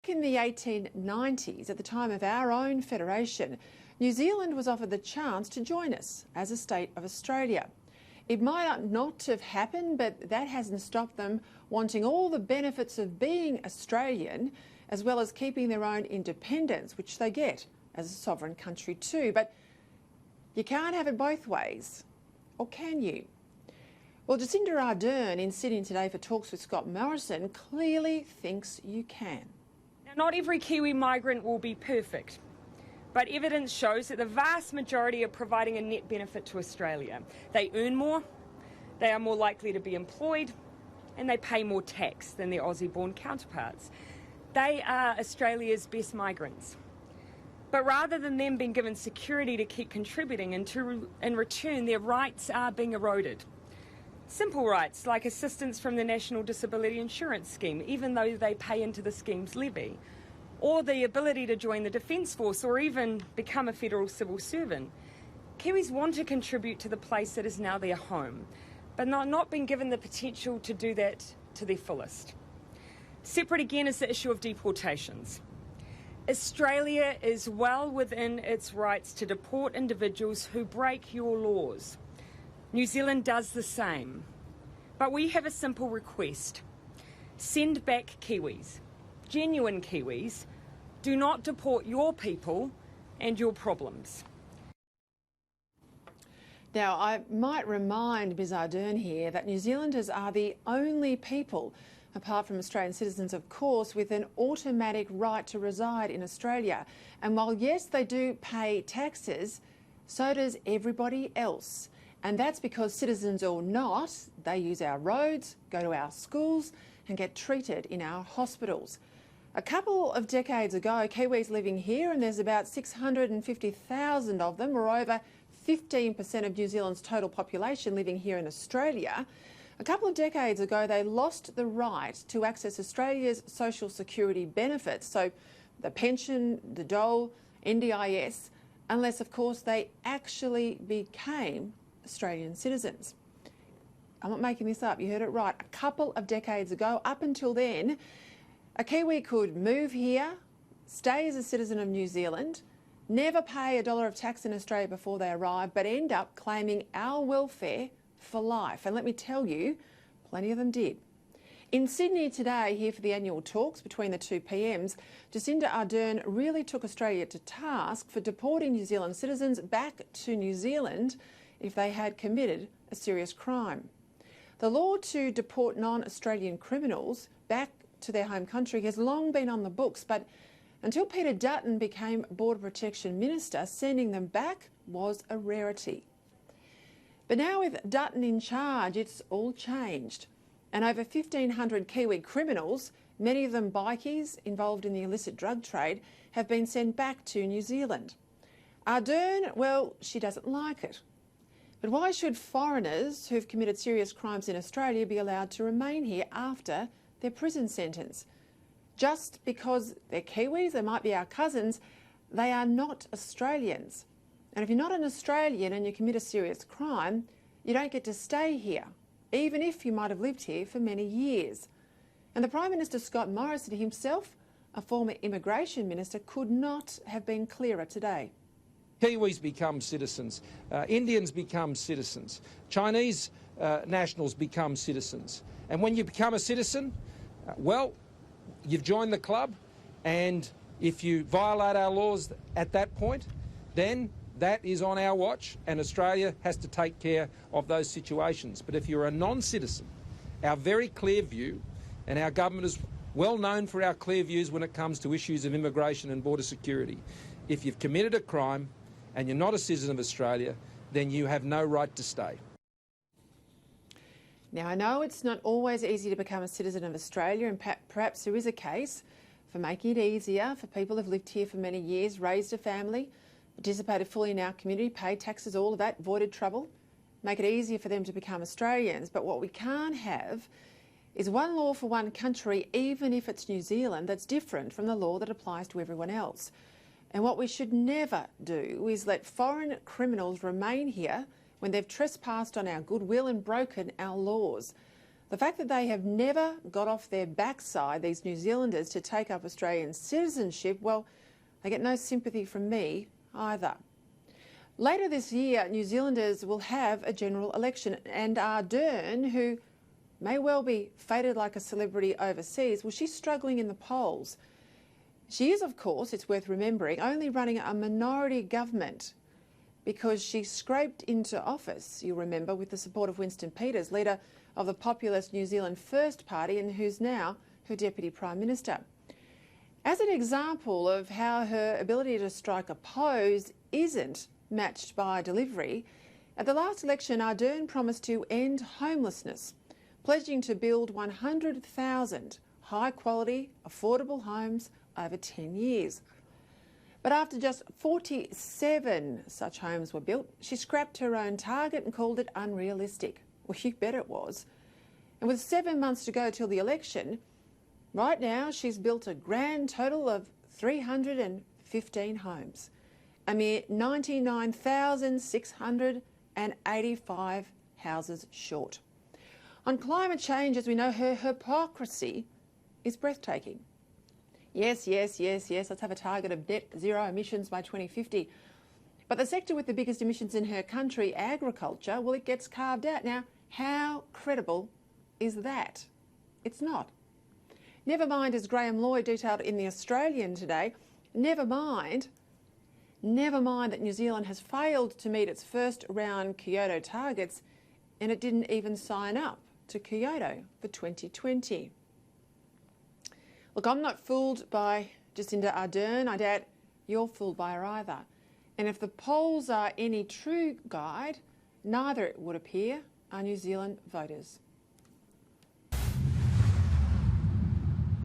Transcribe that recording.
in the 1890s, at the time of our own federation, New Zealand was offered the chance to join us as a state of Australia. It might not have happened, but that hasn't stopped them wanting all the benefits of being Australian, as well as keeping their own independence, which they get as a sovereign country too. But you can't have it both ways, or can you? Well, Jacinda Ardern in Sydney today for Talks with Scott Morrison clearly thinks you can. Now, not every Kiwi migrant will be perfect, but evidence shows that the vast majority are providing a net benefit to Australia. They earn more, they are more likely to be employed, and they pay more tax than their Aussie-born counterparts. They are Australia's best migrants. But rather than them being given security to keep contributing, in return their rights are being eroded. Simple rights like assistance from the National Disability Insurance Scheme, even though they pay into the scheme's levy, or the ability to join the Defence Force or even become a federal civil servant. Kiwis want to contribute to the place that is now their home, but not been given the potential to do that to their fullest. Separate again is the issue of deportations. Australia is well within its rights to deport individuals who break your laws. New Zealand does the same. But we have a simple request. Send back Kiwis, genuine Kiwis. Do not deport your people and your problems. Now, I might remind Ms Ardern here that New Zealanders are the only people, apart from Australian citizens of course, with an automatic right to reside in Australia. And while yes, they do pay taxes, so does everybody else. And that's because citizens or not, they use our roads, go to our schools and get treated in our hospitals. A couple of decades ago, Kiwis living here, and there's about 650,000 of them, or over 15% of New Zealand's total population living here in Australia. A couple of decades ago, they lost the right to access Australia's social security benefits, so the pension, the dole, NDIS, unless, of course, they actually became Australian citizens. I'm not making this up, you heard it right. A couple of decades ago, up until then, a Kiwi could move here, stay as a citizen of New Zealand, never pay $1 of tax in Australia before they arrive, but end up claiming our welfare for life. And let me tell you, plenty of them did. In Sydney today, here for the annual talks between the two PMs, Jacinda Ardern really took Australia to task for deporting New Zealand citizens back to New Zealand if they had committed a serious crime. The law to deport non-Australian criminals back to their home country has long been on the books, but until Peta Credlin became Border Protection Minister, sending them back was a rarity. But now with Dutton in charge, it's all changed. And over 1,500 Kiwi criminals, many of them bikies involved in the illicit drug trade, have been sent back to New Zealand. Ardern, well, she doesn't like it. But why should foreigners who've committed serious crimes in Australia be allowed to remain here after their prison sentence? Just because they're Kiwis, they might be our cousins, they are not Australians. And if you're not an Australian and you commit a serious crime, you don't get to stay here, even if you might have lived here for many years. And the Prime Minister Scott Morrison himself, a former immigration minister, could not have been clearer today. Kiwis become citizens, Indians become citizens, Chinese nationals become citizens. And when you become a citizen, well, you've joined the club, and if you violate our laws at that point, then that is on our watch, and Australia has to take care of those situations. But if you're a non-citizen, our very clear view, and our government is well known for our clear views when it comes to issues of immigration and border security, if you've committed a crime and you're not a citizen of Australia, then you have no right to stay. Now, I know it's not always easy to become a citizen of Australia, and perhaps there is a case for making it easier for people who've lived here for many years, raised a family, participated fully in our community, paid taxes, all of that, avoided trouble, make it easier for them to become Australians. But what we can't have is one law for one country, even if it's New Zealand, that's different from the law that applies to everyone else. And what we should never do is let foreign criminals remain here when they've trespassed on our goodwill and broken our laws. The fact that they have never got off their backside, these New Zealanders, to take up Australian citizenship, well, they get no sympathy from me either. Later this year, New Zealanders will have a general election, and Ardern, who may well be fated like a celebrity overseas, well, she's struggling in the polls. She is, of course, it's worth remembering, only running a minority government because she scraped into office, you'll remember, with the support of Winston Peters, leader of the populist New Zealand First Party, and who's now her Deputy Prime Minister. As an example of how her ability to strike a pose isn't matched by delivery, at the last election Ardern promised to end homelessness, pledging to build 100,000 high-quality, affordable homes over 10 years. But after just 47 such homes were built, she scrapped her own target and called it unrealistic. Well, you bet it was. And with 7 months to go till the election, right now she's built a grand total of 315 homes, a mere 99,685 houses short. On climate change, as we know, her hypocrisy is breathtaking. Yes, let's have a target of net zero emissions by 2050. But the sector with the biggest emissions in her country, agriculture, well, it gets carved out. Now, how credible is that? It's not. Never mind, as Graham Lloyd detailed in The Australian today, never mind that New Zealand has failed to meet its first round Kyoto targets, and it didn't even sign up to Kyoto for 2020. Look, I'm not fooled by Jacinda Ardern. I doubt you're fooled by her either. And if the polls are any true guide, neither, it would appear, are New Zealand voters.